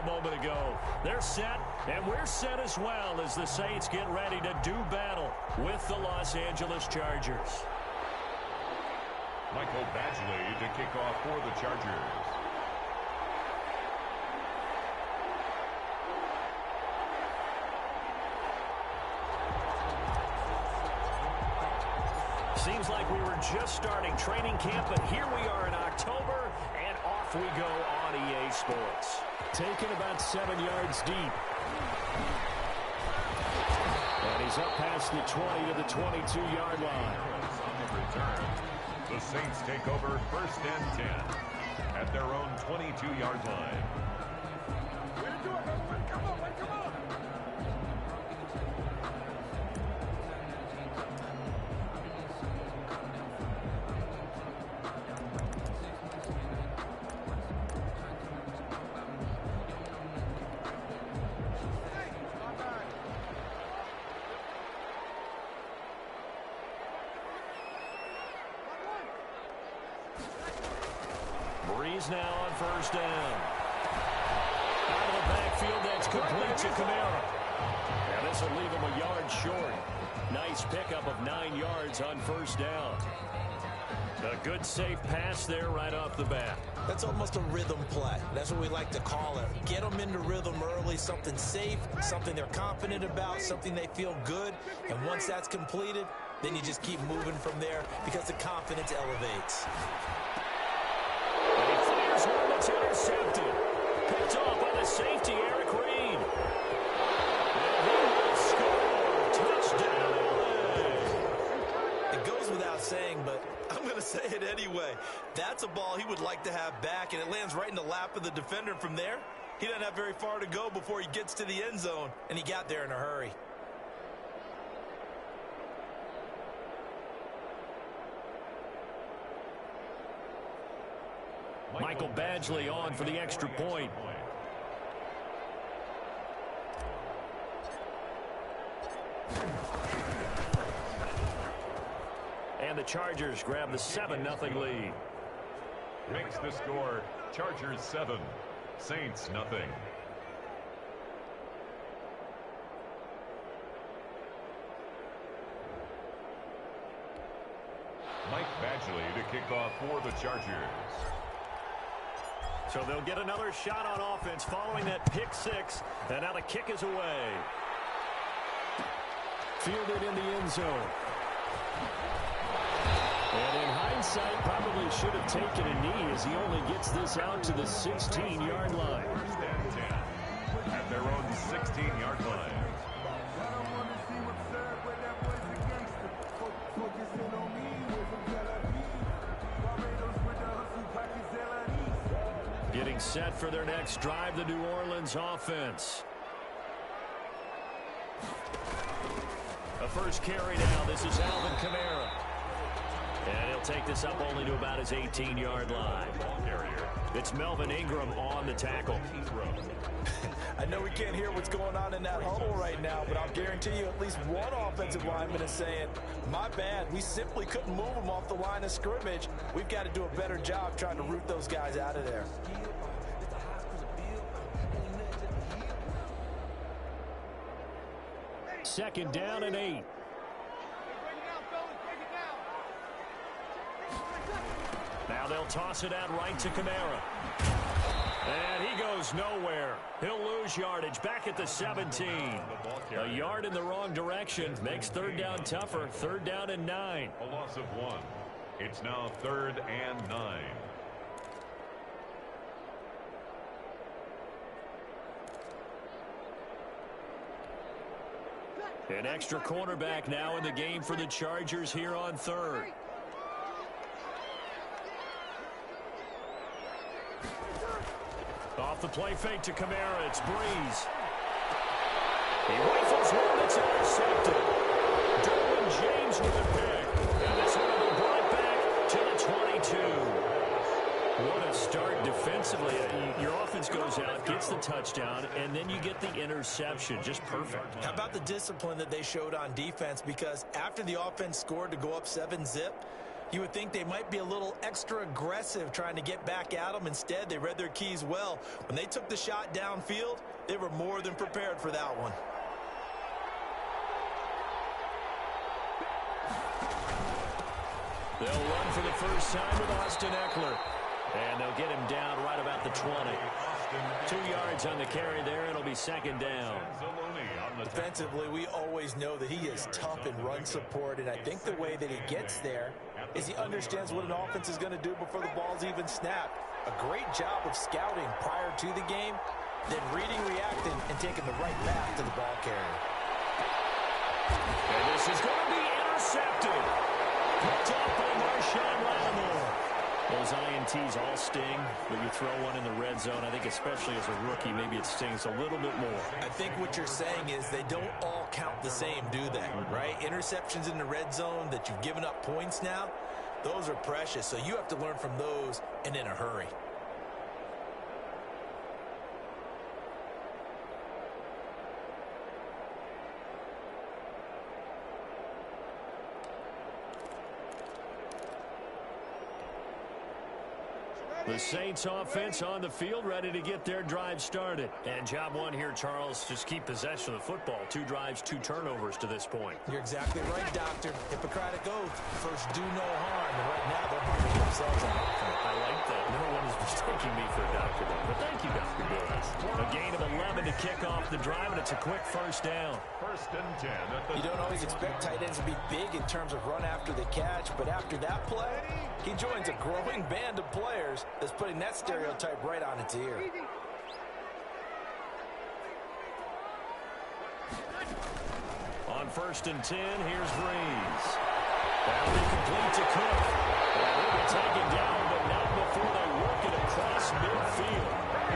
a moment ago. They're set, and we're set as well as the Saints get ready to do battle with the Los Angeles Chargers. Michael Badgley to kick off for the Chargers. Seems like we were just starting training camp, but here we are in October, and off we go on EA Sports. Taken about 7 yards deep. And he's up past the 20 to the 22-yard line. Return. The Saints take over 1st and 10 at their own 22-yard line. Come on. Breeze now on 1st down. Out of the backfield, that's complete to Kamara. And this will leave him a yard short. Nice pickup of 9 yards on 1st down. A good safe pass there right off the bat. That's almost a rhythm play. That's what we like to call it. Get them into rhythm early, something safe, something they're confident about, something they feel good. And once that's completed, then you just keep moving from there because the confidence elevates. Here's one that's intercepted. Picked off by the safety, Eric Reed. And he will score. Touchdown, LA. It goes without saying, but I'm going to say it anyway. That's a ball he would like to have back, and it lands right in the lap of the defender from there. He doesn't have very far to go before he gets to the end zone, and he got there in a hurry. Michael Badgley on for the extra point. And the Chargers grab the 7-0 lead. Makes the score Chargers 7, Saints nothing. Mike Badgley to kick off for the Chargers. So they'll get another shot on offense following that pick six. And now the kick is away. Fielded in the end zone. And in hindsight, probably should have taken a knee as he only gets this out to the 16-yard line. 1st and 10 at their own 16-yard line. Getting set for their next drive, the New Orleans offense. A first carry now. This is Alvin Kamara. And he'll take this up only to about his 18-yard line. It's Melvin Ingram on the tackle. I know we can't hear what's going on in that huddle right now, but I'll guarantee you at least one offensive lineman is saying, my bad, we simply couldn't move them off the line of scrimmage. We've got to do a better job trying to root those guys out of there. Second down and 8. Now they'll toss it out right to Kamara. And he goes nowhere. He'll lose yardage back at the 17. A yard in the wrong direction makes 3rd down tougher. 3rd down and 9. A loss of 1. It's now 3rd and 9. An extra cornerback now in the game for the Chargers here on 3rd. Off the play fake to Kamara, it's Breeze. He rifles one that's intercepted. Derwin James with a pick. And this one will be brought back to the 22. What a start defensively. Your offense goes out, gets the touchdown, and then you get the interception. Just perfect. How about the discipline that they showed on defense? Because after the offense scored to go up 7-zip, You would think they might be a little extra aggressive trying to get back at them. Instead, they read their keys well. When they took the shot downfield, they were more than prepared for that one. They'll run for the first time with Austin Eckler. And they'll get him down right about the 20. 2 yards on the carry there. It'll be second down. Defensively, we always know that he is tough in run support, and I think the way that he gets there is he understands what an offense is going to do before the ball's even snapped. A great job of scouting prior to the game, then reading, reacting, and taking the right path to the ball carrier. And this is going to be intercepted. Picked up by Marshawn Lattimore. Those INTs all sting, but you throw one in the red zone. I think especially as a rookie, maybe it stings a little bit more. I think what you're saying is they don't all count the same, do they? Right? Interceptions in the red zone that you've given up points now, those are precious. So you have to learn from those and in a hurry. The Saints offense on the field, ready to get their drive started. And job one here, Charles, just keep possession of the football. 2 drives, 2 turnovers to this point. You're exactly right, Doctor. Hippocratic oath. First, do no harm. And right now, they're harming themselves on offense. I like that. No one is mistaking me for a doctor, though. But thank you, Dr. Bills. A gain of 11 to kick off the drive, and it's a quick first down. First and 10. You don't always expect tight ends to be big in terms of run after the catch, but after that play, he joins a growing band of players that's putting that stereotype right on its ear. On first and 10, here's Breeze. That'll be complete to Cook. And he'll be taken down, but not before they work it across midfield.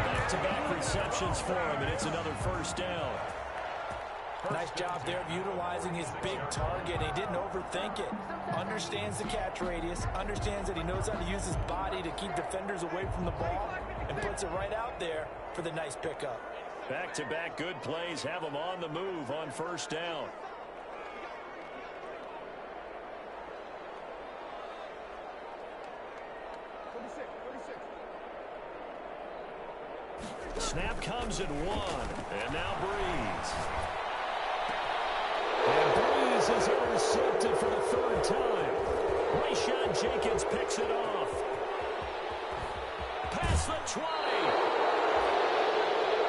Back-to-back receptions for him, and it's another first down. Nice job there of utilizing his big target. He didn't overthink it. Understands the catch radius, understands that he knows how to use his body to keep defenders away from the ball, and puts it right out there for the nice pickup. Back-to-back good plays have him on the move on first down. Snap comes at 1, and now Breeze. And Breeze is intercepted for the 3rd time. Rayshawn Jenkins picks it off. Past the 20.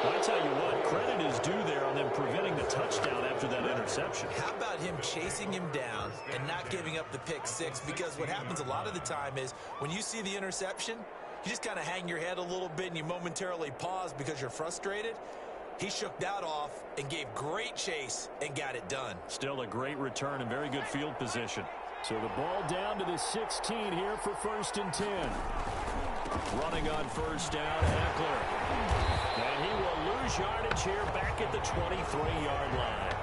I tell you what, credit is due there on them preventing the touchdown after that interception. How about him chasing him down and not giving up the pick 6? Because what happens a lot of the time is when you see the interception, you just kind of hang your head a little bit and you momentarily pause because you're frustrated. He shook that off and gave great chase and got it done. Still a great return and very good field position. So the ball down to the 16 here for first and 10. Running on first down, Eckler. And he will lose yardage here back at the 23-yard line.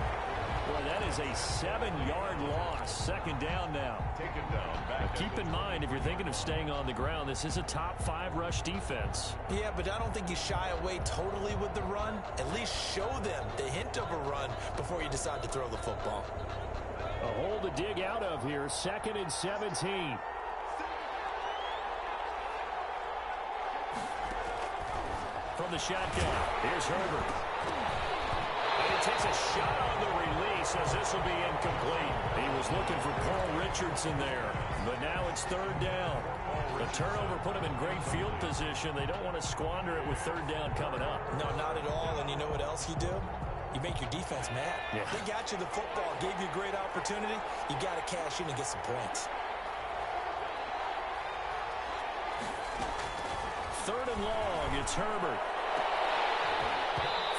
Boy, that is a 7-yard loss. Second down now. Taken down. Now keep in mind, if you're thinking of staying on the ground, this is a top 5 rush defense. Yeah, but I don't think you shy away totally with the run. At least show them the hint of a run before you decide to throw the football. A hole to dig out of here. 2nd and 17. From the shotgun, here's Herbert. And he takes a shot on the release as this will be incomplete. He was looking for Paul Richardson there, but now it's 3rd down. The turnover put him in great field position. They don't want to squander it with 3rd down coming up. No, not at all. And you know what else you do? You make your defense mad. Yeah. They got you the football, gave you a great opportunity. You got to cash in and get some points. 3rd and long, it's Herbert.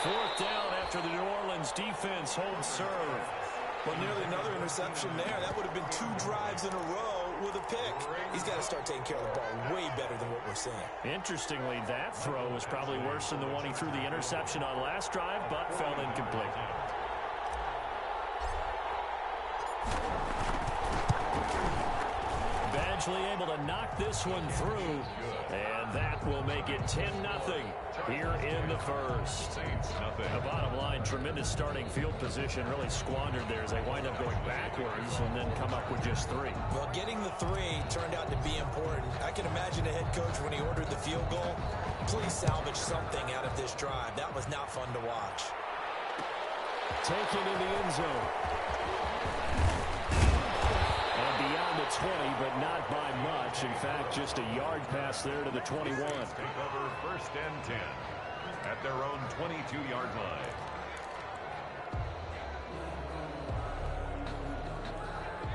4th down after the New Orleans defense holds serve. Well, nearly another interception there. That would have been 2 drives in a row with a pick. He's got to start taking care of the ball way better than what we're seeing. Interestingly, that throw was probably worse than the one he threw the interception on last drive, but fell incomplete. eventually able to knock this one through. And that will make it 10-0 here in the first. Saints, nothing. The bottom line, tremendous starting field position, really squandered there as they wind up going backwards and then come up with just 3. Well, getting the 3 turned out to be important. I can imagine the head coach when he ordered the field goal. Please salvage something out of this drive. That was not fun to watch. Taken in the end zone. And beyond the 20, but not by much. In fact, just a yard pass there to the 21. Take over first and 10 at their own 22-yard line.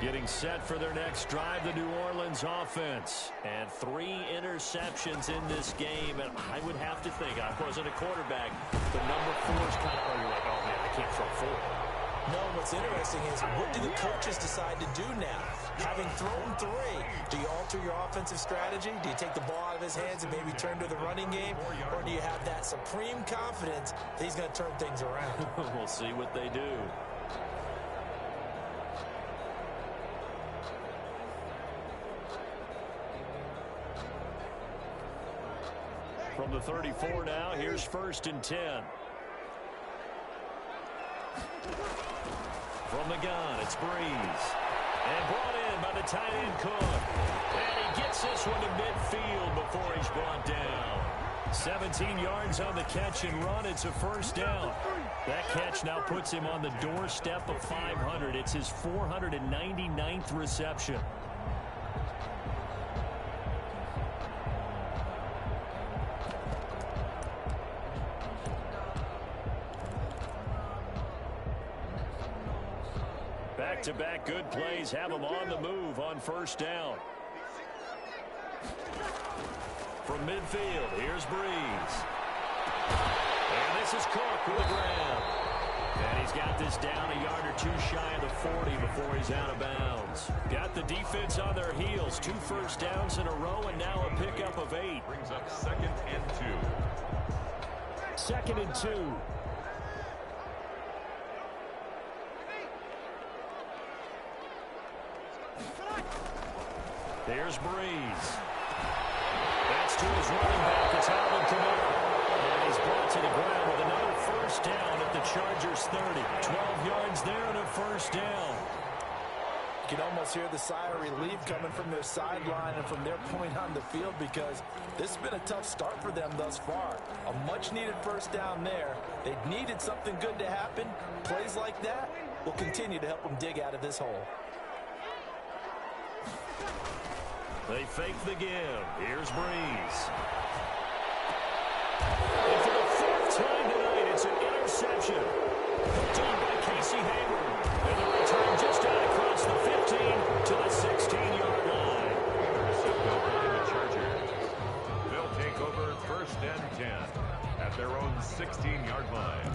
Getting set for their next drive, the New Orleans offense. And 3 interceptions in this game. And I would have to think, I wasn't a quarterback, but number 4 is kind of, oh, you're like, oh, man, I can't throw 4. No, what's interesting is what do the coaches decide to do now? Having thrown 3, do you alter your offensive strategy? Do you take the ball out of his hands and maybe turn to the running game? Or do you have that supreme confidence that he's going to turn things around? We'll see what they do. From the 34 now, here's first and 10. From the gun, it's Breeze. And brought in by the tight end Cook. And he gets this one to midfield before he's brought down. 17 yards on the catch and run. It's a first down. That catch now puts him on the doorstep of 500. It's his 499th reception. Back-to-back good plays have him on the move on first down. From midfield, here's Breeze. And this is Cook with the grab. And he's got this down a yard or 2 shy of the 40 before he's out of bounds. Got the defense on their heels. 2 first downs in a row, and now a pickup of 8. Brings up second and 2. Second and 2. There's Breeze. That's to his running back. It's Alvin Kamara. And he's brought to the ground with another first down at the Chargers 30. 12 yards there and a first down. You can almost hear the sigh of relief coming from their sideline and from their point on the field because this has been a tough start for them thus far. A much-needed first down there. They needed something good to happen. Plays like that will continue to help them dig out of this hole. They fake the give. Here's Breeze. And for the 4th time tonight, it's an interception. Done by Casey Hayward. And the return just out across the 15 to the 16-yard line. Intercepted by the Chargers. They'll take over first and 10 at their own 16-yard line.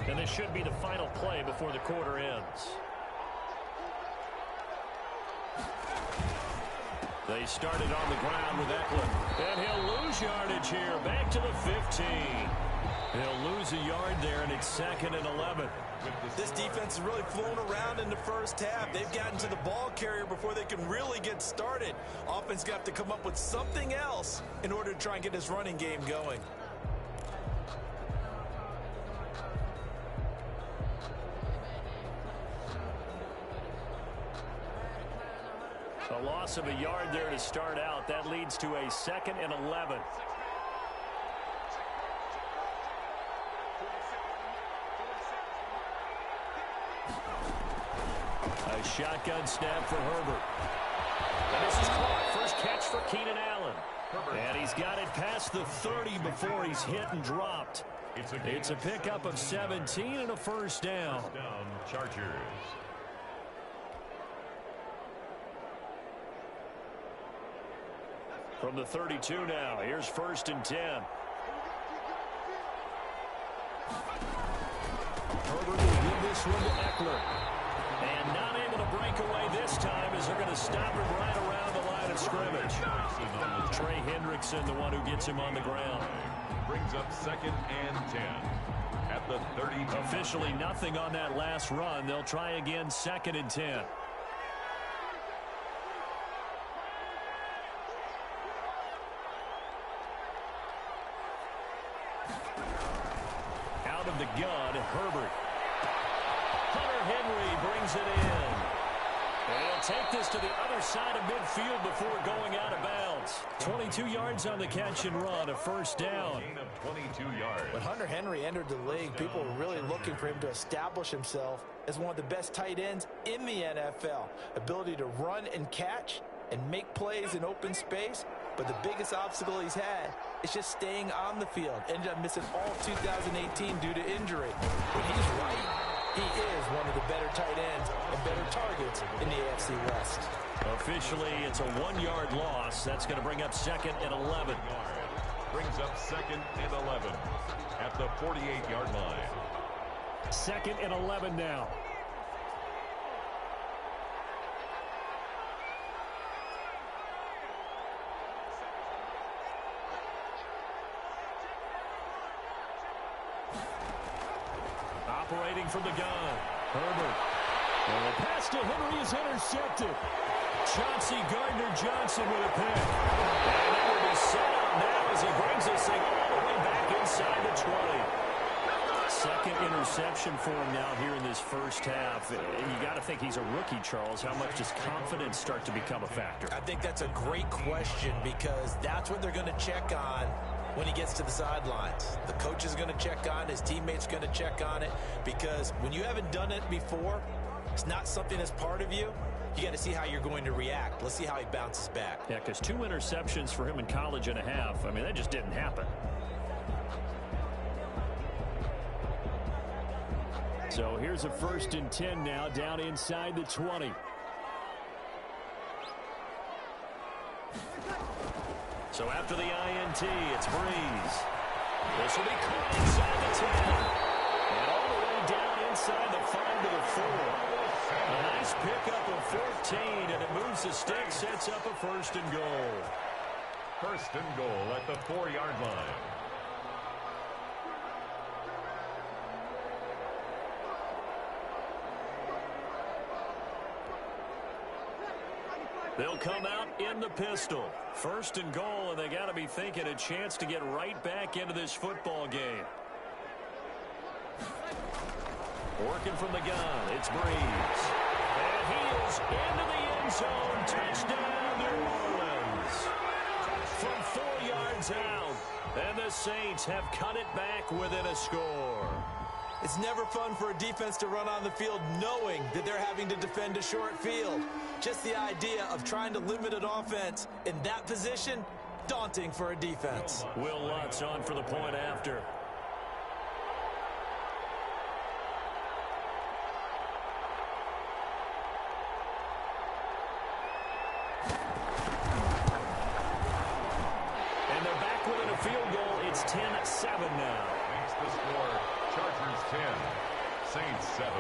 And this should be the final play before the quarter ends. They started on the ground with Eckler. And he'll lose yardage here. Back to the 15. He'll lose a yard there, and it's 2nd and 11. This defense has really flown around in the first half. They've gotten to the ball carrier before they can really get started. Offense got to come up with something else in order to try and get this running game going. A loss of a yard there to start out. That leads to a 2nd and 11. A shotgun snap for Herbert. And this is caught. First catch for Keenan Allen. And he's got it past the 30 before he's hit and dropped. It's a pickup of 17 and a first down. Chargers. From the 32 now, here's first and 10. Herbert will give this one to Eckler. And not able to break away this time as they're going to stop him right around the line of scrimmage. Trey Hendrickson, the one who gets him on the ground. brings up 2nd and 10 at the 32. Officially nothing on that last run. They'll try again 2nd and 10. Out of the gun, Herbert. Hunter Henry brings it in. And he'll take this to the other side of midfield before going out of bounds. 22 yards on the catch and run, a first down. Gain of 22 yards. When Hunter Henry entered the league, people were really looking for him to establish himself as one of the best tight ends in the NFL. Ability to run and catch and make plays in open space. But the biggest obstacle he's had is just staying on the field. Ended up missing all 2018 due to injury. But he's right. He is one of the better tight ends and better targets in the AFC West. Officially, it's a 1-yard loss. That's going to bring up 2nd and 11. Brings up 2nd and 11 at the 48-yard line. 2nd and 11 now. Operating from the gun, Herbert. And the pass to Henry is intercepted. Chauncey Gardner-Johnson with a pick. And that will be set up now as he brings this thing all the way back inside the 20. Second interception for him now here in this first half. And you got to think he's a rookie, Charles. How much does confidence start to become a factor? I think that's a great question because that's what they're going to check on when he gets to the sidelines. The coach is going to check on, his teammates going to check on it, because when you haven't done it before, it's not something that's part of you. You got to see how you're going to react. Let's see how he bounces back. Yeah, because 2 interceptions for him in college and a half. I mean, that just didn't happen. So here's a 1st and 10 now, down inside the 20. So after the INT, it's Breeze. This will be caught inside the 10. And all the way down inside the 5 to the 4. A nice pickup of 14, and it moves the stick, sets up a 1st and goal. 1st and goal at the 4-yard line. They'll come out in the pistol. 1st and goal, and they got to be thinking a chance to get right back into this football game. Working from the gun, it's Breeze. And he is into the end zone. Touchdown, New Orleans. From 4 yards out. And the Saints have cut it back within a score. It's never fun for a defense to run on the field knowing that they're having to defend a short field. Just the idea of trying to limit an offense in that position, daunting for a defense. Will Lutz on for the point after. And they're back within a field goal. It's 10-7 now. Makes the score Chargers 10, Saints 7.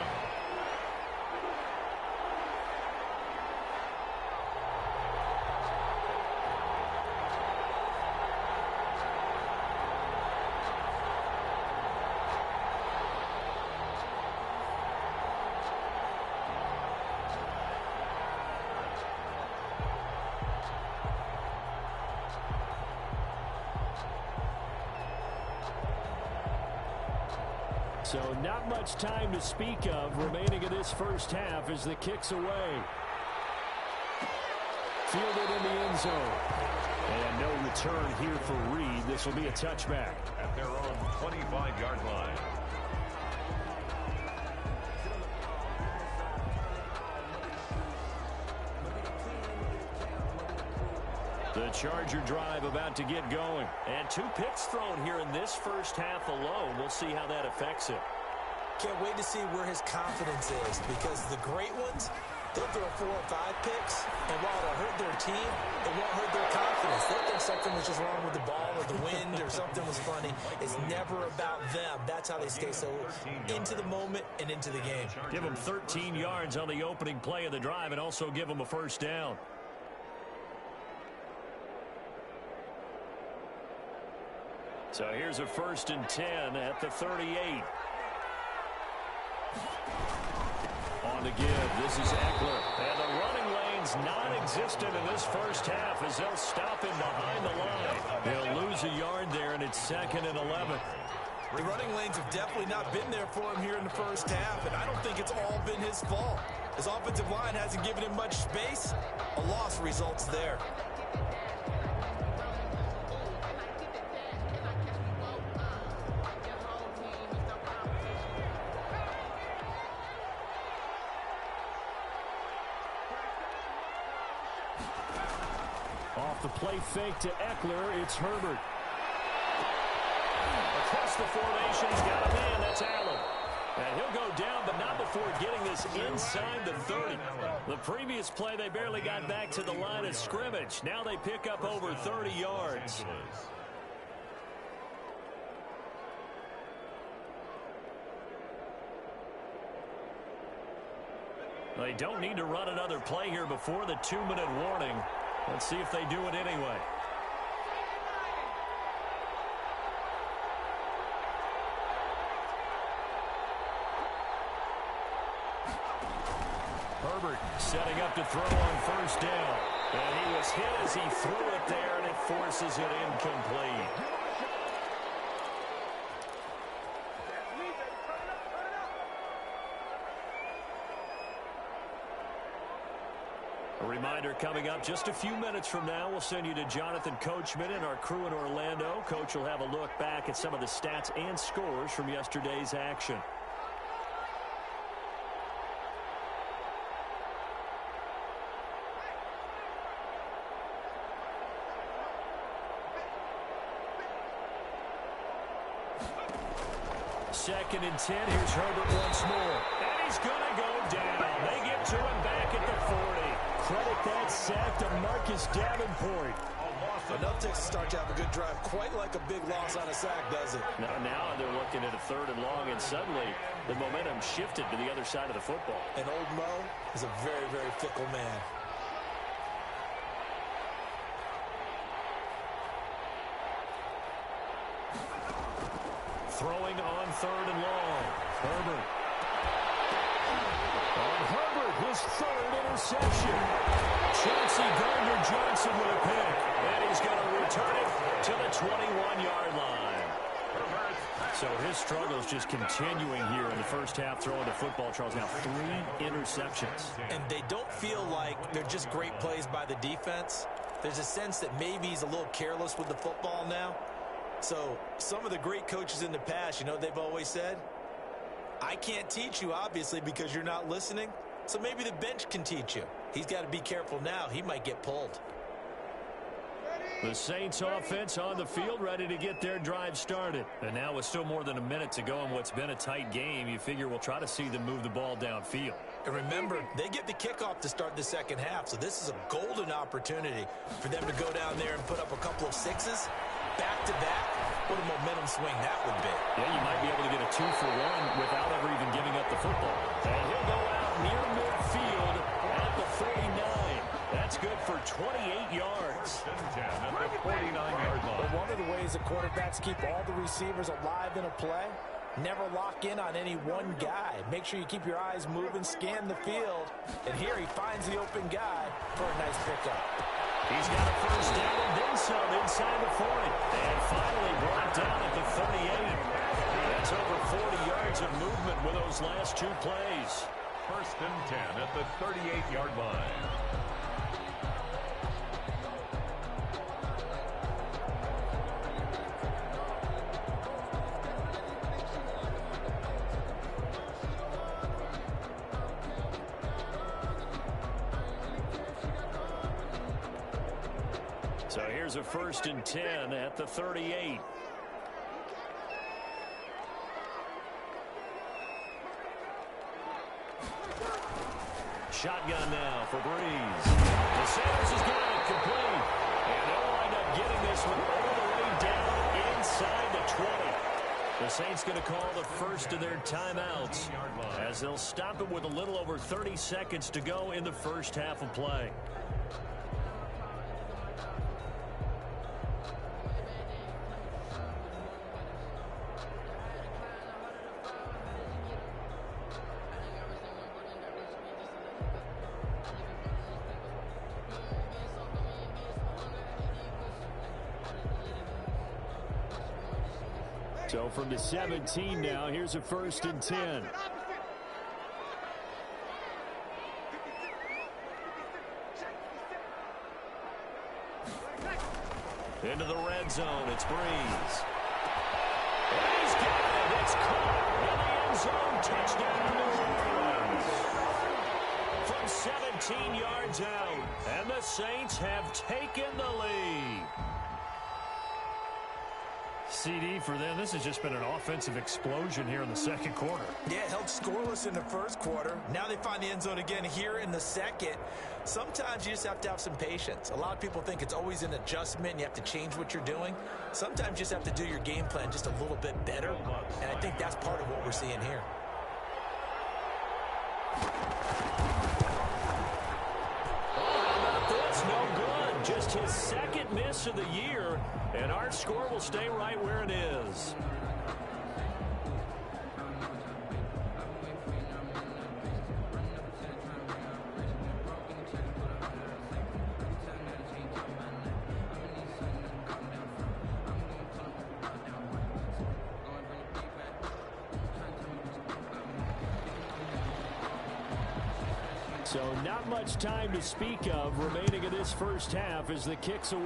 So not much time to speak of remaining in this first half as the kick's away. Fielded in the end zone. And no return here for Reed. This will be a touchback. At their own 25-yard line. The Charger drive about to get going. And 2 picks thrown here in this first half alone. We'll see how that affects him. Can't wait to see where his confidence is, because the great ones, they'll throw 4 or 5 picks, and while it'll hurt their team, it won't hurt their confidence. They'll think something was just wrong with the ball or the wind or something was funny. It's never about them. That's how they stay so into the moment and into the game. Give them 13 yards on the opening play of the drive and also give them a first down. So here's a 1st and 10 at the 38. On to give. This is Eckler. And the running lane's non-existent in this first half as they'll stop him behind the line. They'll lose a yard there, and it's 2nd and 11. The running lanes have definitely not been there for him here in the first half, and I don't think it's all been his fault. His offensive line hasn't given him much space. A loss results there. Off the play fake to Eckler, it's Herbert. Across the formation, he's got a man, that's Allen. And he'll go down, but not before getting this inside the 30. The previous play, they barely got back to the line of scrimmage. Now they pick up over 30 yards. They don't need to run another play here before the 2-minute warning. Let's see if they do it anyway. Herbert setting up to throw on 1st down. And he was hit as he threw it there, and it forces it incomplete. A reminder coming up just a few minutes from now, we'll send you to Jonathan Coachman and our crew in Orlando. Coach will have a look back at some of the stats and scores from yesterday's action. Second and 10. Here's Herbert once more. And he's going to go down. They get to him back at the 40. Credit that sack to Marcus Davenport. Enough to start to have a good drive. Quite like a big loss on a sack, does it? Now they're looking at a 3rd and long, and suddenly the momentum shifted to the other side of the football. And old Mo is a very, very fickle man. Throwing on 3rd and long. Herbert. On Herbert, his 3rd interception. Chauncey Gardner-Johnson with a pick. And he's going to return it to the 21-yard line. So his struggles just continuing here in the first half, throwing the football. Charles, now 3 interceptions. And they don't feel like they're just great plays by the defense. There's a sense that maybe he's a little careless with the football now. So some of the great coaches in the past, you know, they've always said, I can't teach you, obviously, because you're not listening. So maybe the bench can teach you. He's got to be careful now. He might get pulled. The Saints offense on the field, ready to get their drive started. And now with still more than a minute to go in what's been a tight game, you figure we'll try to see them move the ball downfield. And remember, they get the kickoff to start the second half, so this is a golden opportunity for them to go down there and put up a couple of sixes back-to-back. What a momentum swing that would be. Yeah, you might be able to get a 2-for-1 without ever even giving up the football. And he'll go out near midfield at the 49. That's good for 28 yards. At the 49-yard line. But one of the ways the quarterbacks keep all the receivers alive in a play, never lock in on any one guy. Make sure you keep your eyes moving, scan the field. And here he finds the open guy for a nice pickup. He's got a 1st down and then some inside the 40. And finally brought down at the 38. That's over 40 yards of movement with those last 2 plays. 1st and 10 at the 38-yard line. So here's a 1st and 10 at the 38. Shotgun now for Breeze. DeSantis has got it complete. And they'll wind up getting this one all the way down inside the 20. The Saints going to call the first of their timeouts as they'll stop it with a little over 30 seconds to go in the first half of play. So from the 17 now, here's a 1st and 10. Into the red zone, it's Breeze. And he's got it. It's caught in the end zone. Touchdown, New Orleans. From 17 yards out. And the Saints have taken the lead. CD for them. This has just been an offensive explosion here in the second quarter. Yeah, held scoreless in the first quarter. Now they find the end zone again here in the second. Sometimes you just have to have some patience. A lot of people think it's always an adjustment. You have to change what you're doing. Sometimes you just have to do your game plan just a little bit better. And I think that's part of what we're seeing here. Just his second miss of the year, and our score will stay right where it is. So not much time to speak of remaining in this first half as the kick's away.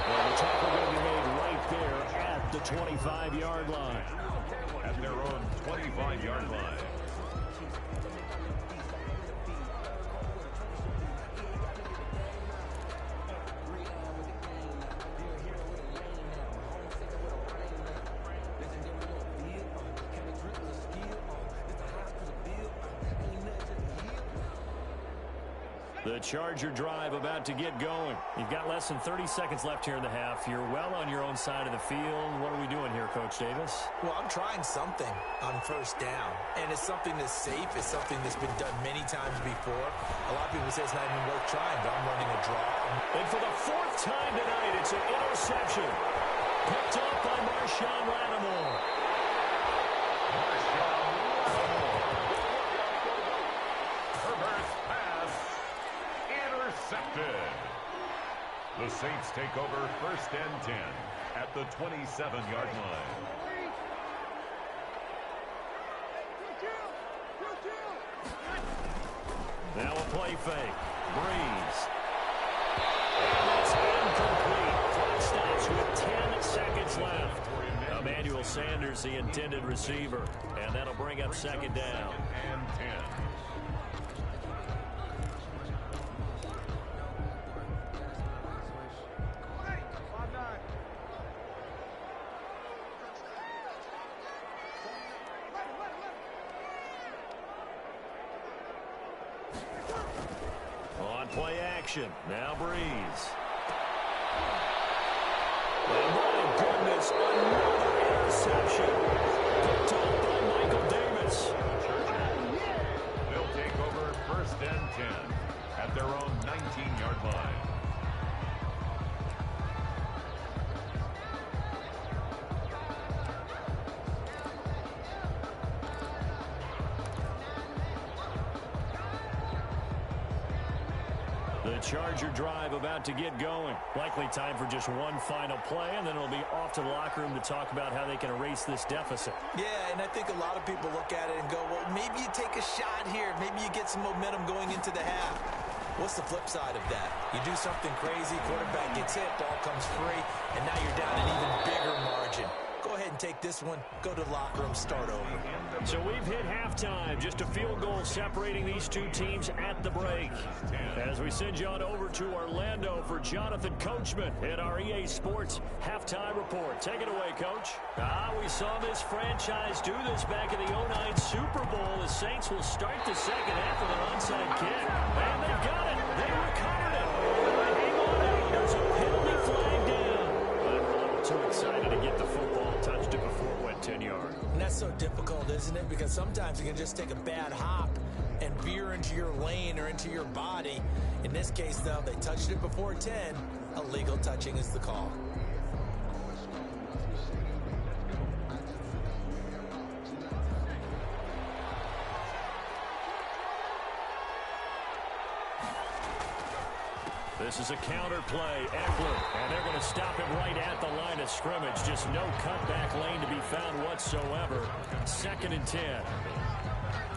Well, the tackle going to be made right there at the 25-yard line. At their own 25-yard line. The Charger drive about to get going. You've got less than 30 seconds left here in the half. You're well on your own side of the field. What are we doing here, Coach Davis? Well, I'm trying something on first down, and it's something that's safe. It's something that's been done many times before. A lot of people say it's not even worth trying, but I'm running a draw. And for the 4th time tonight, it's an interception. Picked up by Marshawn Lattimore. Intercepted. The Saints take over 1st and 10 at the 27-yard line. Now a play fake. Breeze. And it's incomplete. Clock stops with 10 seconds left. Emmanuel Sanders, the intended receiver. And that'll bring up 2nd down. And 10. Play action. Now Breeze. And my goodness, another interception. Picked up by Michael Davis. They'll take over 1st and 10 at their own 19-yard line. The Charger drive about to get going. Likely time for just one final play, and then it'll be off to the locker room to talk about how they can erase this deficit. Yeah, and I think a lot of people look at it and go, well, maybe you take a shot here. Maybe you get some momentum going into the half. What's the flip side of that? You do something crazy, quarterback gets hit, ball comes free, and now you're down an even bigger margin. Go ahead and take this one, go to the locker room, start over. So we've hit halftime, just a field goal separating these two teams at the break. As we send you on over to Orlando for Jonathan Coachman at our EA Sports Halftime Report. Take it away, Coach. We saw this franchise do this back in the 09 Super Bowl. The Saints will start the second half with an onside kick. And they've got it. They recovered it. Hang on out. There's a penalty flag down. But we're a little too excited to get the football touched it before it went 10 yards. And that's so difficult, isn't it? Because sometimes you can just take a bad hop and veer into your lane or into your body. In this case, though, they touched it before 10. Illegal touching is the call. This is a counter play. Eckler, and they're going to stop him right at the line of scrimmage. Just no cutback lane to be found whatsoever. 2nd and 10.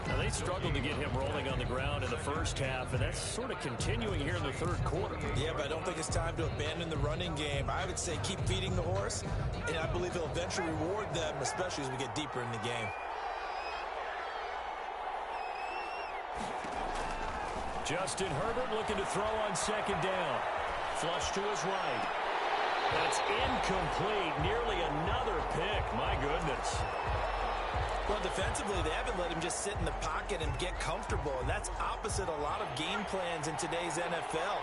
Now, they struggled to get him rolling on the ground in the first half, and that's sort of continuing here in the third quarter. Yeah, but I don't think it's time to abandon the running game. I would say keep feeding the horse, and I believe he'll eventually reward them, especially as we get deeper in the game. Justin Herbert looking to throw on 2nd down. Flush to his right. That's incomplete. Nearly another pick. My goodness. Well, defensively, they haven't let him just sit in the pocket and get comfortable, and that's opposite a lot of game plans in today's NFL.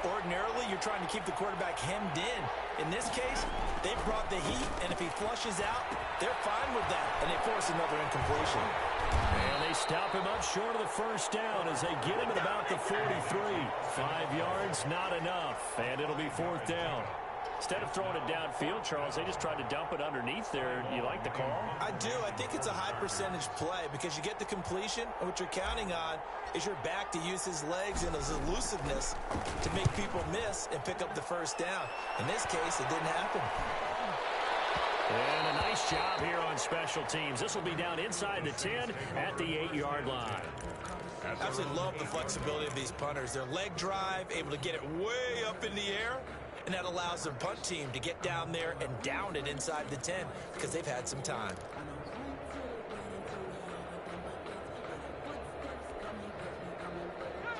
Ordinarily, you're trying to keep the quarterback hemmed in. In this case, they brought the heat, and if he flushes out, they're fine with that, and they force another incompletion. And they stop him up short of the first down as they get him at about the 43. 5 yards, not enough, and it'll be 4th down. Instead of throwing it downfield, Charles, they just tried to dump it underneath there. You like the call? I do. I think it's a high-percentage play because you get the completion, and what you're counting on is your back to use his legs and his elusiveness to make people miss and pick up the first down. In this case, it didn't happen. And a nice job here on special teams. This will be down inside the 10 at the 8-yard line. I absolutely love the flexibility of these punters. Their leg drive, able to get it way up in the air, and that allows their punt team to get down there and down it inside the 10 because they've had some time.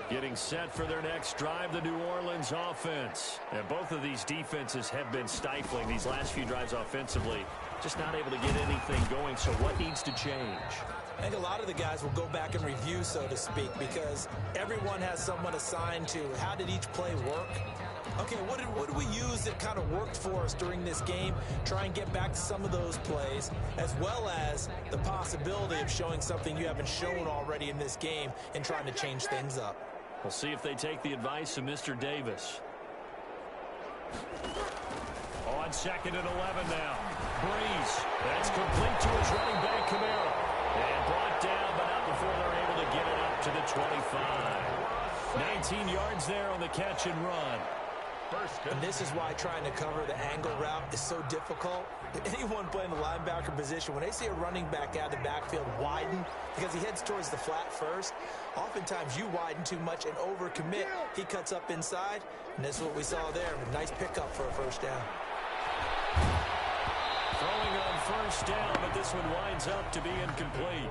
Getting set for their next drive, the New Orleans offense. And both of these defenses have been stifling these last few drives offensively. Just not able to get anything going, so what needs to change? I think a lot of the guys will go back and review, so to speak, because everyone has someone assigned to how did each play work. Okay, what did we use that kind of worked for us during this game? Try and get back to some of those plays, as well as the possibility of showing something you haven't shown already in this game and trying to change things up. We'll see if they take the advice of Mr. Davis. On 2nd and 11 now. Breeze. That's complete to his running back, Kamara. And brought down, but not before they're able to get it up to the 25. 19 yards there on the catch and run. And this is why trying to cover the angle route is so difficult. Anyone playing the linebacker position, when they see a running back out of the backfield widen because he heads towards the flat first, oftentimes you widen too much and overcommit. He cuts up inside, and this is what we saw there. A nice pickup for a first down. Throwing on first down, but this one winds up to be incomplete.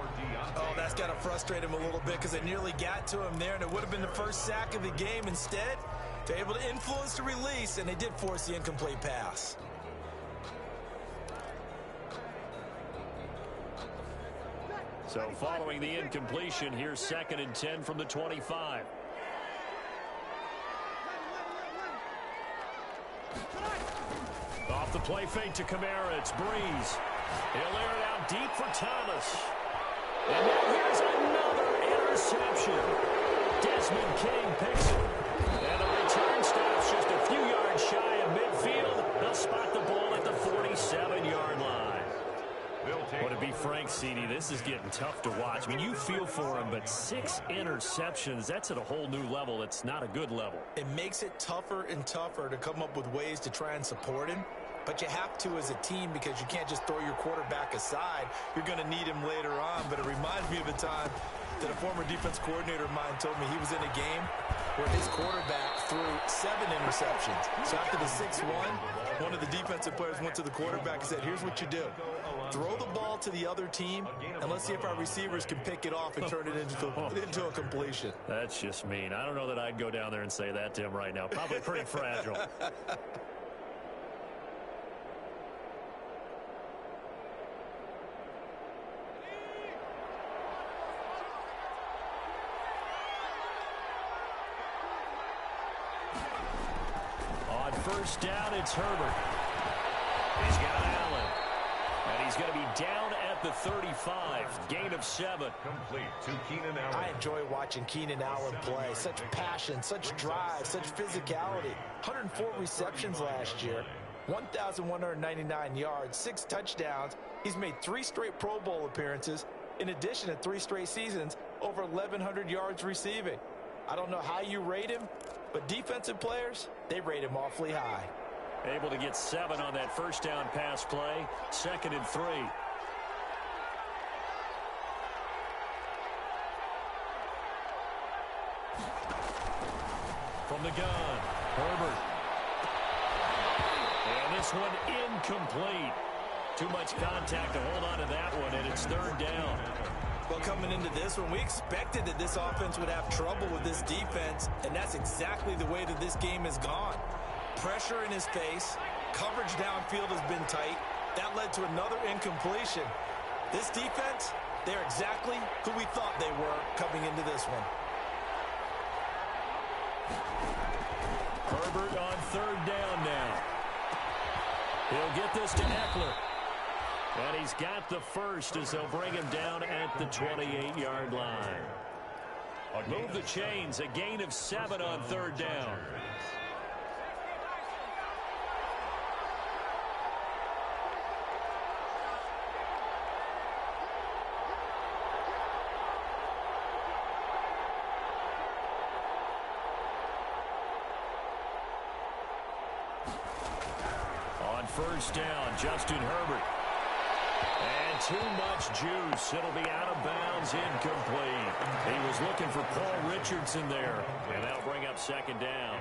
Oh, that's got to frustrate him a little bit because it nearly got to him there, and it would have been the first sack of the game. Instead, they're able to influence the release, and they did force the incomplete pass. So following the incompletion, here's 2nd and 10 from the 25. Off the play fake to Kamara, it's Breeze. He'll air it out deep for Thomas. And now here's another interception. Desmond King picks it. And the return stops just a few yards shy of midfield. They'll spot the ball at the 47-yard line. Would it be Frank Cini? This is getting tough to watch. I mean, you feel for him, but 6 interceptions, that's at a whole new level. It's not a good level. It makes it tougher and tougher to come up with ways to try and support him. But you have to as a team because you can't just throw your quarterback aside. You're going to need him later on. But it reminds me of a time that a former defense coordinator of mine told me he was in a game where his quarterback threw 7 interceptions. So after the 6th one of the defensive players went to the quarterback and said, here's what you do. Throw the ball to the other team, and let's see if our receivers can pick it off and turn it into a completion. That's just mean. I don't know that I'd go down there and say that to him right now. Probably pretty fragile. On first down, it's Herbert. He's got Allen. And he's going to be down at the 35. Gain of 7. Complete to Keenan Allen. I enjoy watching Keenan Allen play. Such passion, such drive, such physicality. 104 receptions last year. 1,199 yards, 6 touchdowns. He's made 3 straight Pro Bowl appearances. In addition to 3 straight seasons, over 1,100 yards receiving. I don't know how you rate him, but defensive players, they rate him awfully high. Able to get 7 on that first down pass play. 2nd and 3. From the gun, Herbert. And this one incomplete. Too much contact to hold on to that one, and it's 3rd down. Well, coming into this one, we expected that this offense would have trouble with this defense, and that's exactly the way that this game has gone. Pressure in his face, coverage downfield has been tight. That led to another incompletion. This defense, they're exactly who we thought they were coming into this one. Herbert on 3rd down now. He'll get this to Eckler. And he's got the first as they'll bring him down at the 28-yard line. Move the chains, a gain of 7 on 3rd down. On 1st down, Justin Herbert. And too much juice. It'll be out of bounds, incomplete. He was looking for Paul Richardson there. And that'll bring up 2nd down.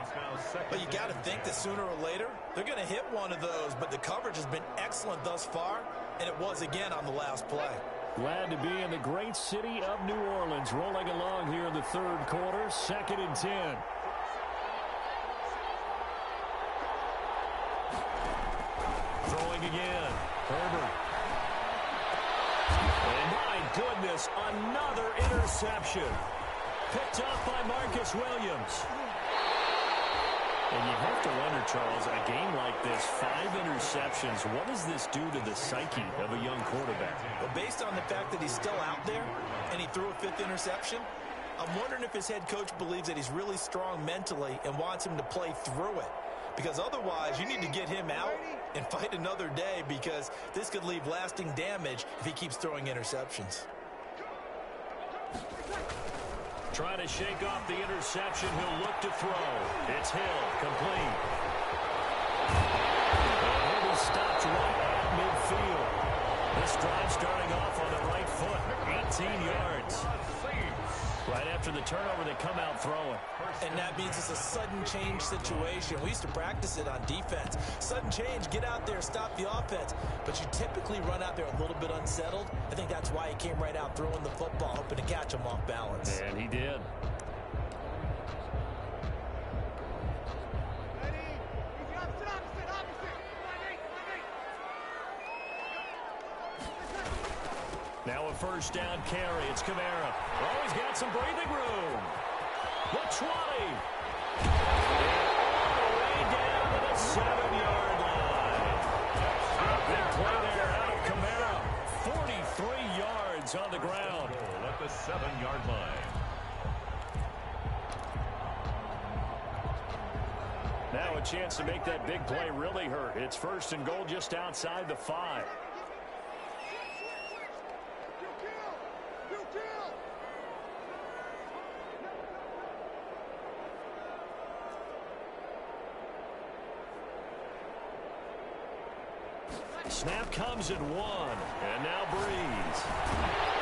But you got to think that sooner or later, they're going to hit one of those. But the coverage has been excellent thus far, and it was again on the last play. Glad to be in the great city of New Orleans. Rolling along here in the 3rd quarter, 2nd and 10. Throwing again, Herbert. And my goodness, another interception. Picked up by Marcus Williams. And you have to wonder, Charles, a game like this, 5 interceptions, what does this do to the psyche of a young quarterback? Well, based on the fact that he's still out there and he threw a 5th interception, I'm wondering if his head coach believes that he's really strong mentally and wants him to play through it. Because otherwise, you need to get him out and fight another day, because this could leave lasting damage if he keeps throwing interceptions. Trying to shake off the interception. He'll look to throw. It's Hill, complete. And he'll be stopped right at midfield. This drive starting off on the right foot, 18 yards. Right after the turnover, they come out throwing. And that means it's a sudden change situation. We used to practice it on defense. Sudden change, get out there, stop the offense. But you typically run out there a little bit unsettled. I think that's why he came right out throwing the football, hoping to catch him off balance. And he did. Now a 1st down carry. It's Kamara. Oh, he's got some breathing room. The 20. All the way down to the 7-yard line. Big play there out of Kamara. 43 yards on the ground. At the 7-yard line. Now a chance to make that big play really hurt. It's 1st and goal just outside the 5. Snap comes at 1. And now Breeze.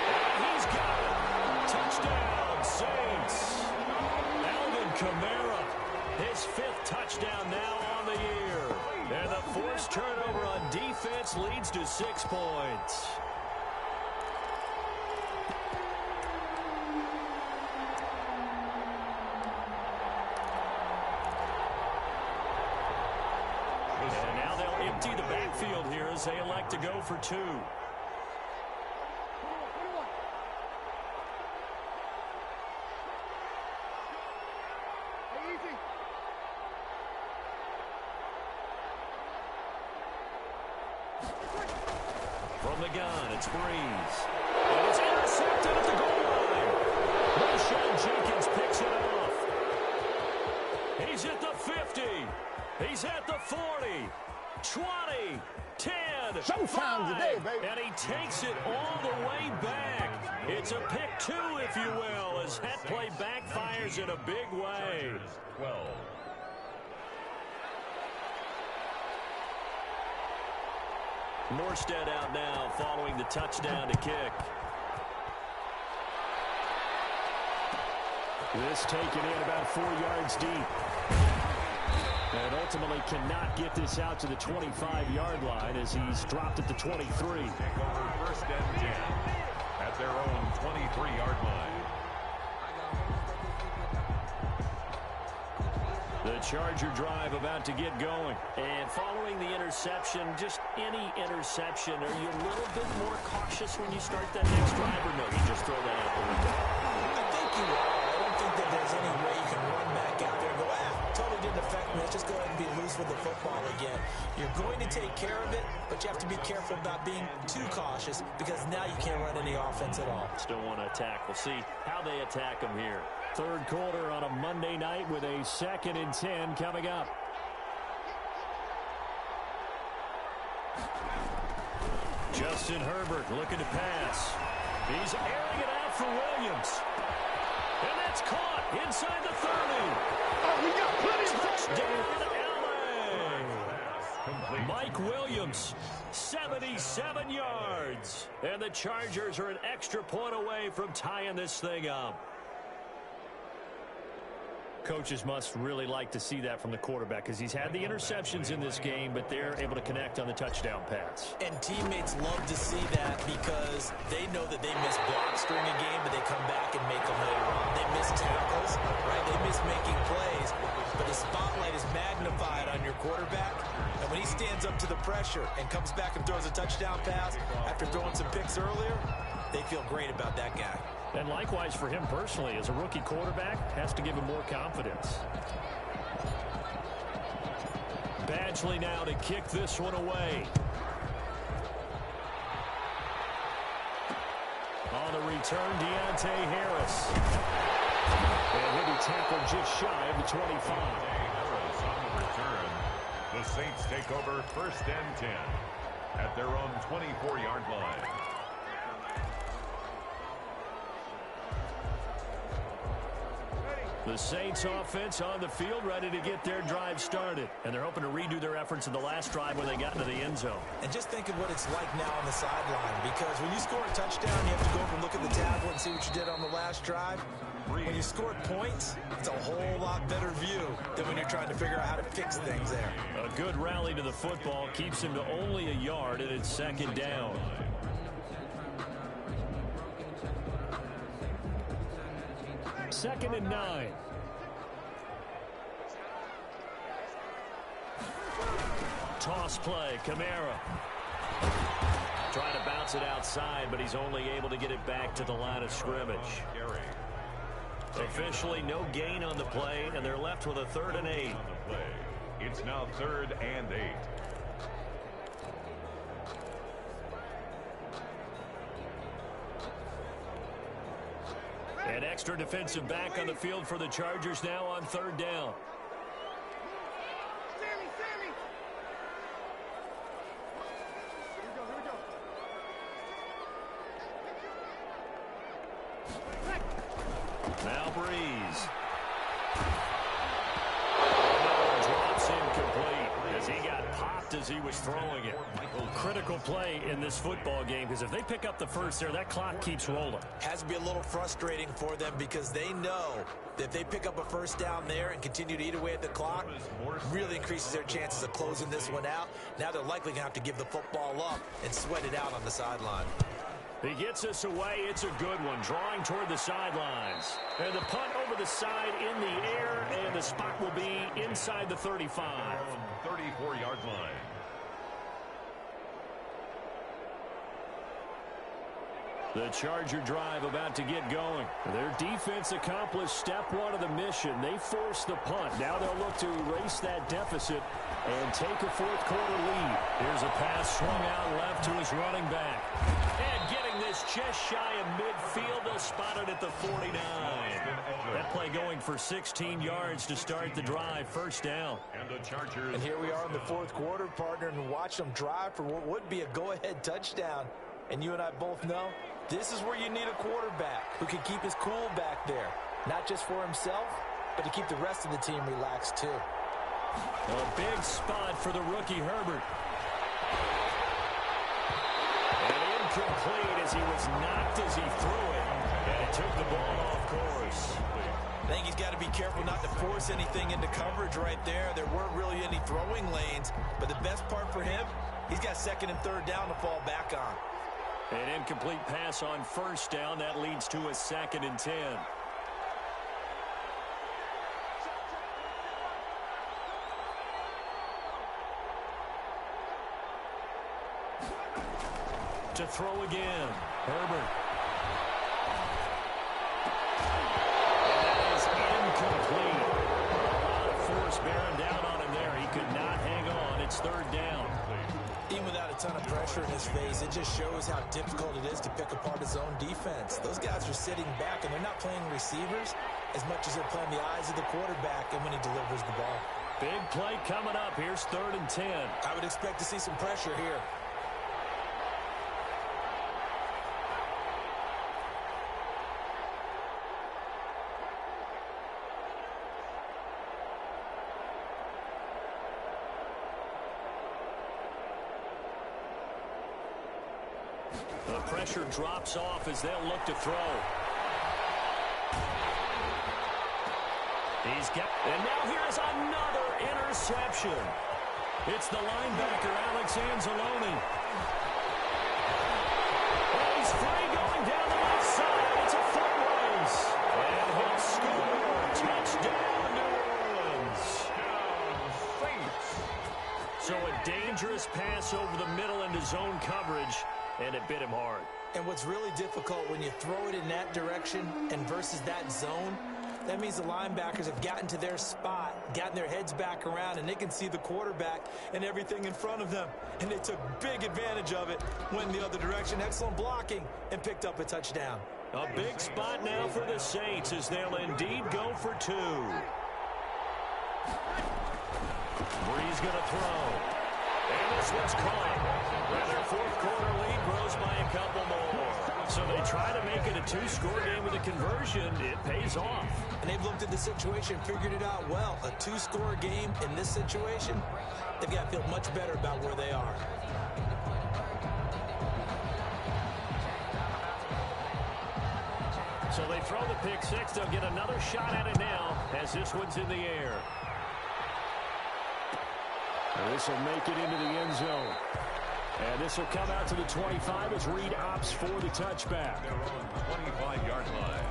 And he's got it. Touchdown, Saints. Alvin Kamara. His 5th touchdown now on the year. And the forced turnover on defense leads to 6 points. And now they'll empty the backfield here as they elect to go for 2. From the gun, it's Breeze. And it's intercepted at the goal line. Rashawn Jenkins picks it off. He's at the 50. He's at the 40. 20. 10. Showtime today, baby. And he takes it all the way back. It's a pick 2, if you will, as that play backfires in a big way. 12. Morstead out now following the touchdown to kick. This taken in about 4 yards deep. And ultimately cannot get this out to the 25-yard line as he's dropped at the 23. Take over first and 10 at their own 23-yard line. The Charger drive about to get going. And following the interception, just any interception, are you a little bit more cautious when you start that next drive, or no, you just throw that out the window? I think you are. I don't think that there's any way you can run back out there and go, totally didn't affect me. Let's just go ahead and be loose with the football again. You're going to take care of it, but you have to be careful about being too cautious because now you can't run any offense at all. Still want to attack. We'll see how they attack them here. Third quarter on a Monday night with a 2nd and 10 coming up. Justin Herbert looking to pass. He's airing it out for Williams. And that's caught inside the 30. Oh, we got plenty of Touchdown, LA. Mike Williams, 77 yards. And the Chargers are an extra point away from tying this thing up. Coaches must really like to see that from the quarterback because he's had the interceptions in this game, but they're able to connect on the touchdown pass. And teammates love to see that because they know that they miss blocks during a game, but they come back and make them later on. They miss tackles, right? They miss making plays, but the spotlight is magnified on your quarterback. And when he stands up to the pressure and comes back and throws a touchdown pass after throwing some picks earlier, they feel great about that guy. And likewise for him personally, as a rookie quarterback, has to give him more confidence. Badgley now to kick this one away. On the return, Deontay Harris. And he'll be tackled just shy of the 25. Harris on the return. The Saints take over first and 10 at their own 24-yard line. The Saints offense on the field, ready to get their drive started. And they're hoping to redo their efforts in the last drive when they got into the end zone. And just think of what it's like now on the sideline, because when you score a touchdown, you have to go over and look at the tablet and see what you did on the last drive. When you score points, it's a whole lot better view than when you're trying to figure out how to fix things there. A good rally to the football keeps him to only a yard, and it's 2nd down. Second and 9. Toss play, Kamara. Trying to bounce it outside, but he's only able to get it back to the line of scrimmage. Officially no gain on the play, and they're left with a 3rd and 8. It's now 3rd and 8. An extra defensive back on the field for the Chargers now on 3rd down. Now Breeze. Drops incomplete as he got popped as he was throwing it. Critical play in this football game because if they pick up the first there, that clock keeps rolling. Has to be a little frustrating for them because they know that if they pick up a first down there and continue to eat away at the clock, really increases their chances of closing this one out. Now they're likely going to have to give the football up and sweat it out on the sideline. He gets us away. It's a good one. Drawing toward the sidelines. And the punt over the side in the air, and the spot will be inside the 35. 34-yard line. The Charger drive about to get going. Their defense accomplished step 1 of the mission. They forced the punt. Now they'll look to erase that deficit and take a 4th quarter lead. Here's a pass swung out left to his running back. And getting this just shy of midfield. They'll spot it at the 49. That play going for 16 yards to start the drive. First down. And the Chargers. And here we are in the fourth quarter, partner, and watch them drive for what would be a go-ahead touchdown. And you and I both know this is where you need a quarterback who can keep his cool back there. Not just for himself, but to keep the rest of the team relaxed too. A big spot for the rookie Herbert. And incomplete as he was knocked as he threw it. And it took the ball off course. I think he's got to be careful not to force anything into coverage right there. There weren't really any throwing lanes. But the best part for him, he's got second and third down to fall back on. An incomplete pass on first down. That leads to a 2nd and 10. To throw again. Herbert. And that is incomplete. A lot of force bearing down on him there. He could not hang on. It's third down. Even without a ton of pressure in his face, it just shows how difficult it is to pick apart his own defense. Those guys are sitting back, and they're not playing receivers as much as they're playing the eyes of the quarterback and when he delivers the ball. Big play coming up. Here's 3rd and 10. I would expect to see some pressure here. The pressure drops off as they'll look to throw. And now here's another interception. It's the linebacker, Alex Anzalone. And he's free going down the left side. It's a foot race. And he'll score. Touchdown, New Orleans. So a dangerous pass over the middle into zone coverage. And it bit him hard. And what's really difficult when you throw it in that direction and versus that zone, that means the linebackers have gotten to their spot, gotten their heads back around, and they can see the quarterback and everything in front of them. And they took big advantage of it, went in the other direction, excellent blocking, and picked up a touchdown. A big spot now for the Saints as they'll indeed go for 2. Breeze going to throw. And this one's caught. And their fourth quarter lead grows by a couple more. So they try to make it a 2-score game with a conversion. It pays off. And they've looked at the situation, figured it out well. A 2-score game in this situation, they've got to feel much better about where they are. So they throw the pick six. They'll get another shot at it now as this one's in the air. This will make it into the end zone. And this will come out to the 25 as Reed opts for the touchback. Their own 25-yard line.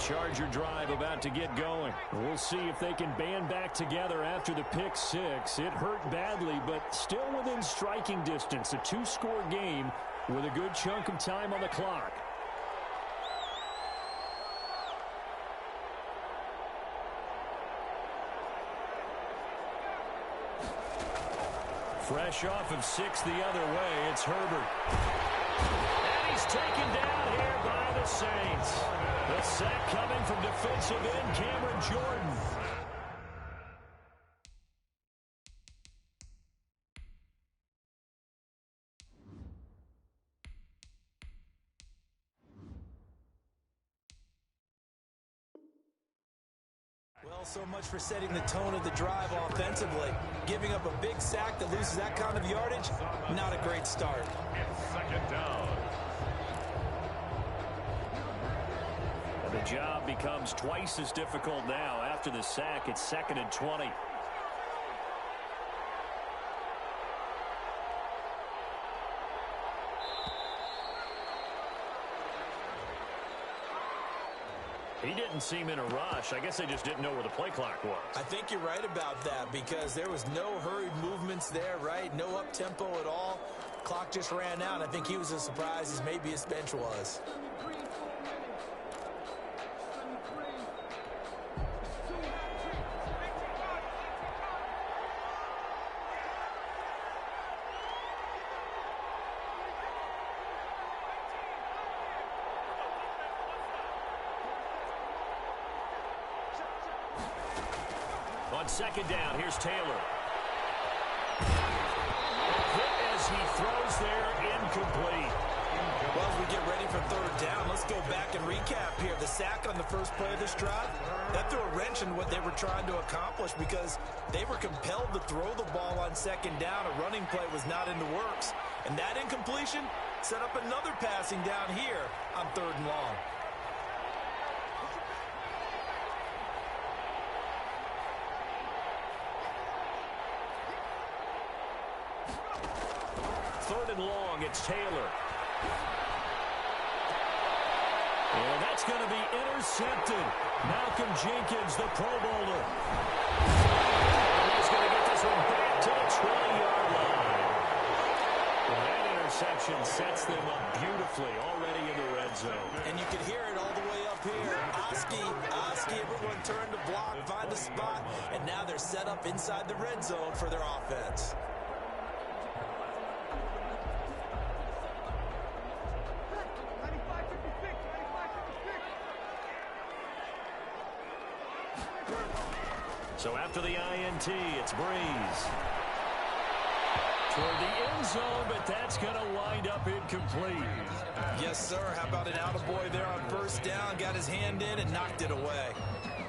Charger drive about to get going. We'll see if they can band back together after the pick six. It hurt badly, but still within striking distance. A 2-score game with a good chunk of time on the clock. Fresh off of 6 the other way, it's Herbert. And he's taken down here by the Saints. The sack coming from defensive end Cameron Jordan. Well, so much for setting the tone of the drive offensively. Giving up a big sack that loses that kind of yardage, not a great start. It's second down. The job becomes twice as difficult now. After the sack, it's 2nd and 20. He didn't seem in a rush. I guess they just didn't know where the play clock was. I think you're right about that because there was no hurried movements there, right? No up-tempo at all. Clock just ran out. I think he was as surprised as maybe his bench was. On second down, here's Taylor. Hit as he throws there, incomplete. Well, as we get ready for third down, let's go back and recap here. The sack on the first play of this drive, that threw a wrench in what they were trying to accomplish because they were compelled to throw the ball on second down. A running play was not in the works. And that incompletion set up another passing down here on third and long. Third and long, it's Taylor. And that's going to be intercepted. Malcolm Jenkins, the Pro Bowler. He's going to get this one back to the 20-yard line. Well, that interception sets them up beautifully already in the red zone. And you can hear it all the way up here. Oski, everyone turned to block, find a spot, and now they're set up inside the red zone for their offense. So after the INT, it's Breeze. Toward the end zone, but that's going to wind up incomplete. Yes, sir. How about an attaboy there on first down? Got his hand in and knocked it away.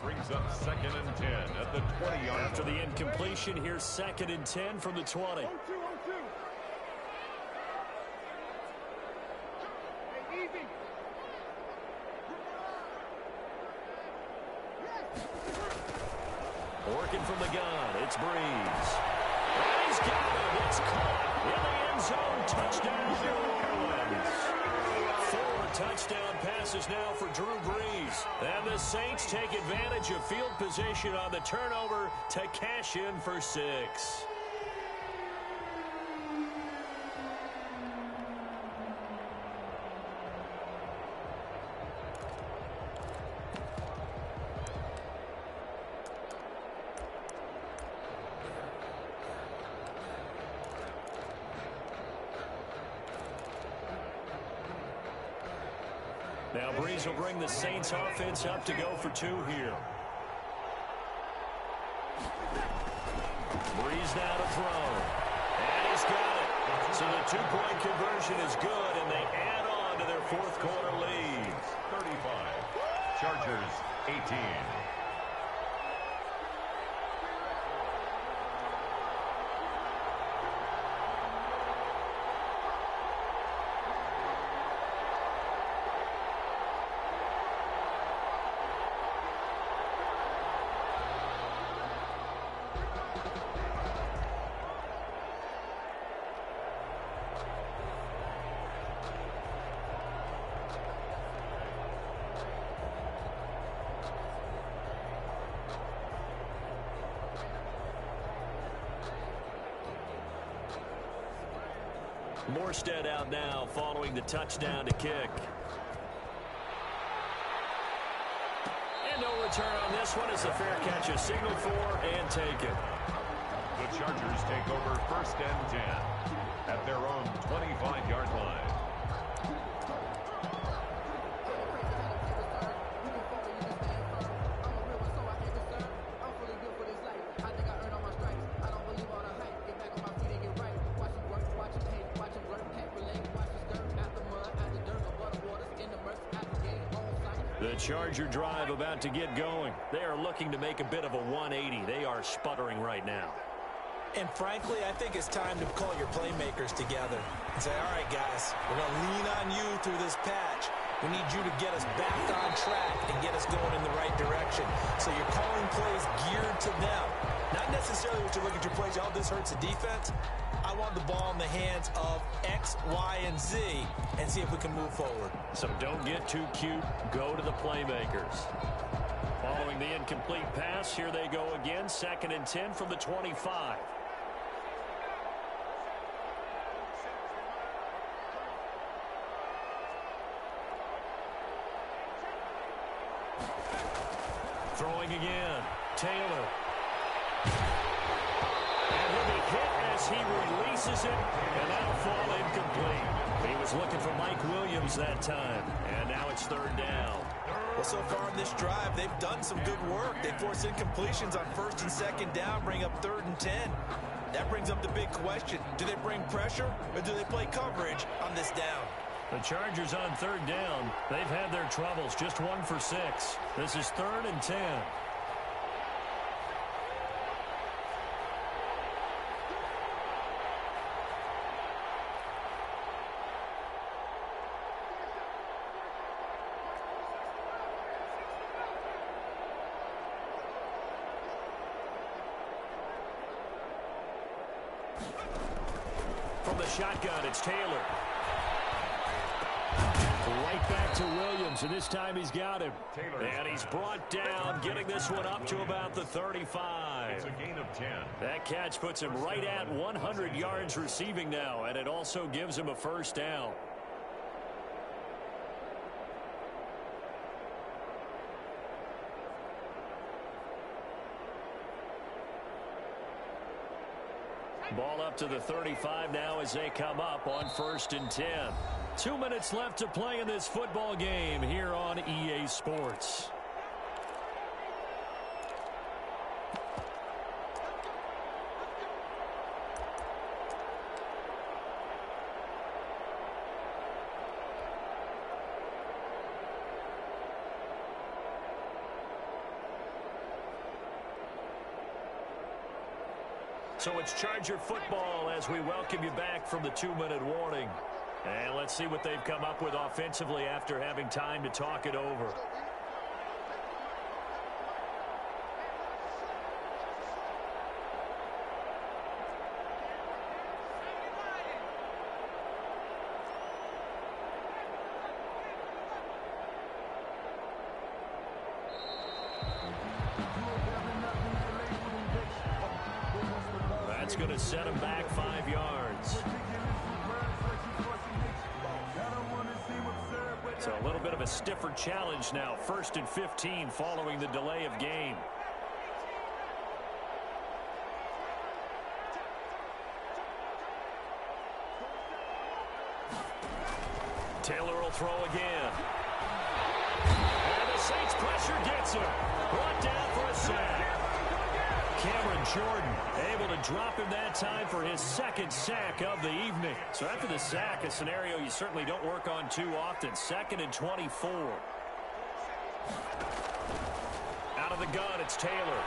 Brings up 2nd and 10 at the 20-yard. After the incompletion, here's 2nd and 10 from the 20. Working from the gun, it's Breeze. And he's got it. It's caught in the end zone. Touchdown, New Orleans. 4 touchdown passes now for Drew Brees. And the Saints take advantage of field position on the turnover to cash in for 6. Now Breeze will bring the Saints offense up to go for 2 here. Breeze now to throw. And he's got it. So the 2-point conversion is good, and they add on to their 4th quarter lead. 35. Chargers 18. Morstead out now following the touchdown to kick. And no return on this one as the fair catch is signaled for and taken. The Chargers take over 1st and 10 at their own 25-yard line. The Charger drive about to get going. They are looking to make a bit of a 180. They are sputtering right now. And frankly, I think it's time to call your playmakers together and say, all right, guys, we're going to lean on you through this patch. We need you to get us back on track and get us going in the right direction. So you're calling plays geared to them. Not necessarily what you look at your plays, oh, this hurts the defense. I want the ball in the hands of X, Y, and Z and see if we can move forward. So don't get too cute. Go to the playmakers. Following the incomplete pass, here they go again. 2nd and 10 from the 25. Throwing again. Taylor. And he'll be hit as he releases it, and that'll fall incomplete. He was looking for Mike Williams that time, and now it's 3rd down. Well, so far in this drive, they've done some good work. They force incompletions on 1st and 2nd down, bring up 3rd and 10. That brings up the big question. Do they bring pressure, or do they play coverage on this down? The Chargers on 3rd down. They've had their troubles, just 1 for 6. This is 3rd and 10. From the shotgun, it's Taylor. Right back to Williams, and this time he's got him. And he's brought down, getting this one up to about the 35. It's a gain of 10. That catch puts him right at 100 yards receiving now, and it also gives him a 1st down. Ball up to the 35 now as they come up on 1st and 10. 2 minutes left to play in this football game here on EA Sports. So it's Charger football as we welcome you back from the 2-minute warning. And let's see what they've come up with offensively after having time to talk it over. That's going to set him back 5 yards. So a little bit of a stiffer challenge now. 1st and 15 following the delay of game. Taylor will throw again. And the Saints pressure gets him. Brought down for a sack. Cameron Jordan able to drop him that time for his 2nd sack of the evening. So after the sack, a scenario you certainly don't work on too often. 2nd and 24. Out of the gun, it's Taylor.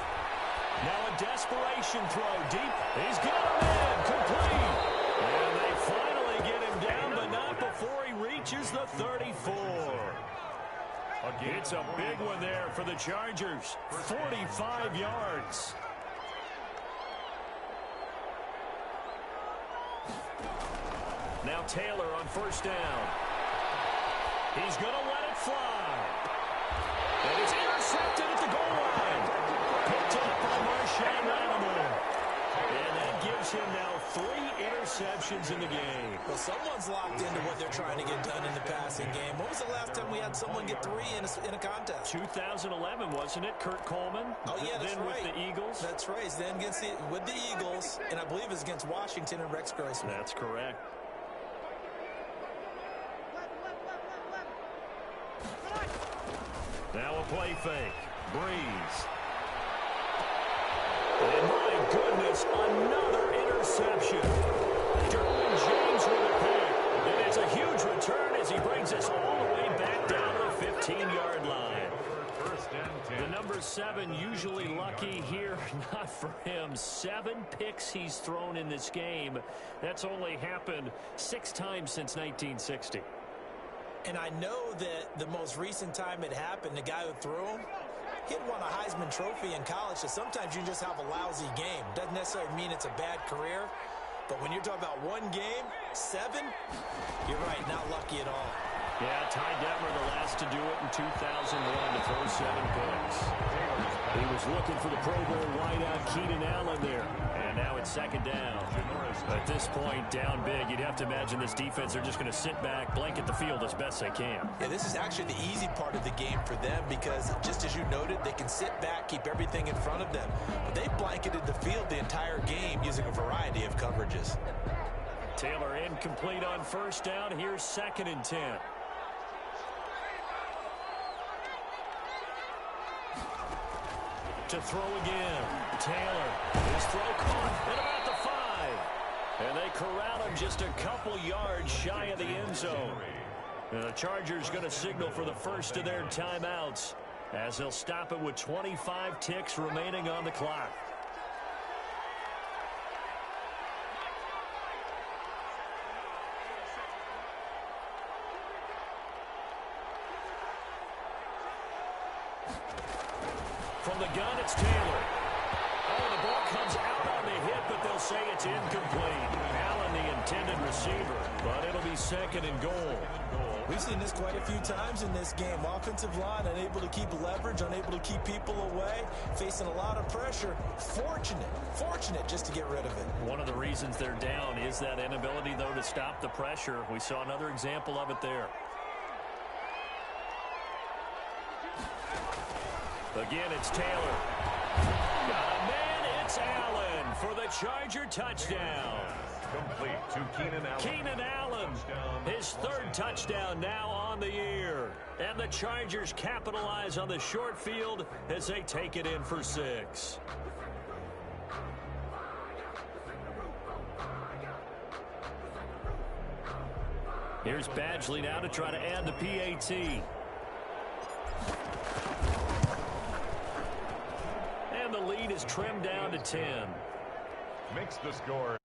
Now a desperation throw deep. He's got him in, complete. And they finally get him down, but not before he reaches the 34. It's a big one there for the Chargers. 45 yards. Now Taylor on 1st down. He's going to let it fly. And it's intercepted at the goal line. Picked up by Marshawn Lattimore. And that gives him now 3 interceptions in the game. Well, someone's locked into what they're trying to get done in the passing game. When was the last time we had someone get 3 in a contest? 2011, wasn't it? Kurt Coleman? Oh, yeah, that's then right. With the Eagles? That's right. Then with the Eagles, and I believe it's against Washington and Rex Grossman. That's correct. Now a play fake. Breeze. And my goodness, another interception. Derwin James with a pick. And it's a huge return as he brings us all the way back down to the 15-yard line. The number 7 usually lucky here. Not for him. 7 picks he's thrown in this game. That's only happened 6 times since 1960. And I know that the most recent time it happened, the guy who threw him, he had won a Heisman Trophy in college, so sometimes you just have a lousy game. Doesn't necessarily mean it's a bad career. But when you're talking about one game, 7, you're right, not lucky at all. Yeah, Ty Detmer, the last to do it in 2001 to throw 7 picks. He was looking for the Pro Bowl wideout Keenan Allen there. And now it's 2nd down. At this point, down big, you'd have to imagine this defense, they're just going to sit back, blanket the field as best they can. Yeah, this is actually the easy part of the game for them because, just as you noted, they can sit back, keep everything in front of them. But they blanketed the field the entire game using a variety of coverages. Taylor incomplete on 1st down. Here's 2nd and 10. To throw again. Taylor. His throw caught at about the 5. And they corral him just a couple yards shy of the end zone. And the Chargers going to signal for the first of their timeouts as they'll stop it with 25 ticks remaining on the clock. From the gun, it's Taylor. Oh, the ball comes out on the hit, but they'll say it's incomplete. Allen, the intended receiver, but it'll be 2nd and goal. We've seen this quite a few times in this game. Offensive line unable to keep leverage, unable to keep people away, facing a lot of pressure. Fortunate just to get rid of it. One of the reasons they're down is that inability, though, to stop the pressure. We saw another example of it there. Again, it's Taylor. Got a man, it's Allen for the Charger touchdown. Complete to Keenan Allen. Keenan Allen, his 3rd touchdown now on the year. And the Chargers capitalize on the short field as they take it in for 6. Here's Badgley now to try to add the PAT. And the lead is trimmed down to 10. Makes the score